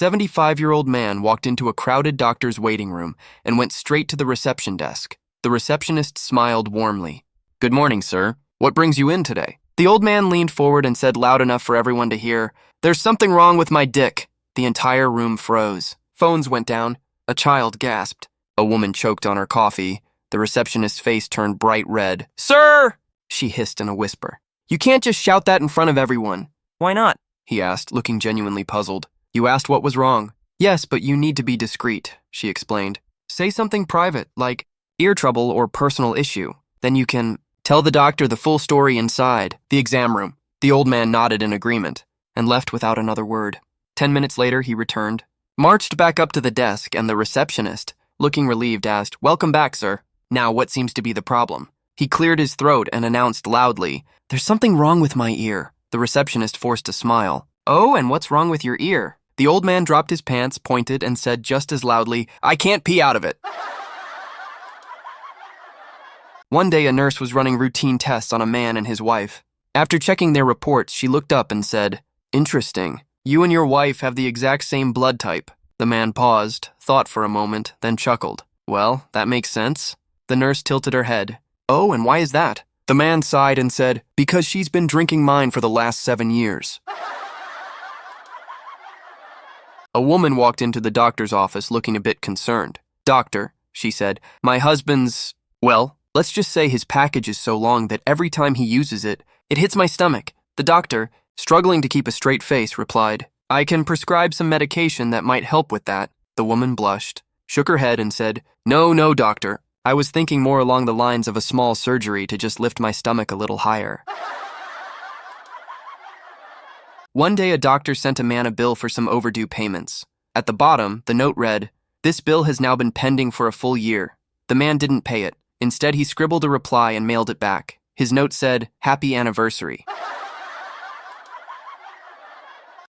75-year-old man walked into a crowded doctor's waiting room and went straight to the reception desk. The receptionist smiled warmly. "Good morning, sir. What brings you in today?" The old man leaned forward and said loud enough for everyone to hear, "There's something wrong with my dick." The entire room froze. Phones went down. A child gasped. A woman choked on her coffee. The receptionist's face turned bright red. "Sir!" she hissed in a whisper. "You can't just shout that in front of everyone." Why not? He asked, looking genuinely puzzled. "You asked what was wrong." "Yes, but you need to be discreet," she explained. "Say something private, like ear trouble or personal issue. Then you can tell the doctor the full story inside the exam room." The old man nodded in agreement and left without another word. 10 minutes later, he returned, marched back up to the desk, and the receptionist, looking relieved, asked, "Welcome back, sir. Now, what seems to be the problem?" He cleared his throat and announced loudly, "There's something wrong with my ear." The receptionist forced a smile. "Oh, and what's wrong with your ear?" The old man dropped his pants, pointed, and said just as loudly, "I can't pee out of it." One day, a nurse was running routine tests on a man and his wife. After checking their reports, she looked up and said, "Interesting. You and your wife have the exact same blood type." The man paused, thought for a moment, then chuckled. "Well, that makes sense." The nurse tilted her head. "Oh, and why is that?" The man sighed and said, "Because she's been drinking mine for the last 7 years. A woman walked into the doctor's office looking a bit concerned. "Doctor," she said, "my husband's, well, let's just say his package is so long that every time he uses it, it hits my stomach." The doctor, struggling to keep a straight face, replied, "I can prescribe some medication that might help with that." The woman blushed, shook her head, and said, No, doctor. I was thinking more along the lines of a small surgery to just lift my stomach a little higher." One day, a doctor sent a man a bill for some overdue payments. At the bottom, the note read, "This bill has now been pending for a full year." The man didn't pay it. Instead, he scribbled a reply and mailed it back. His note said, "Happy anniversary."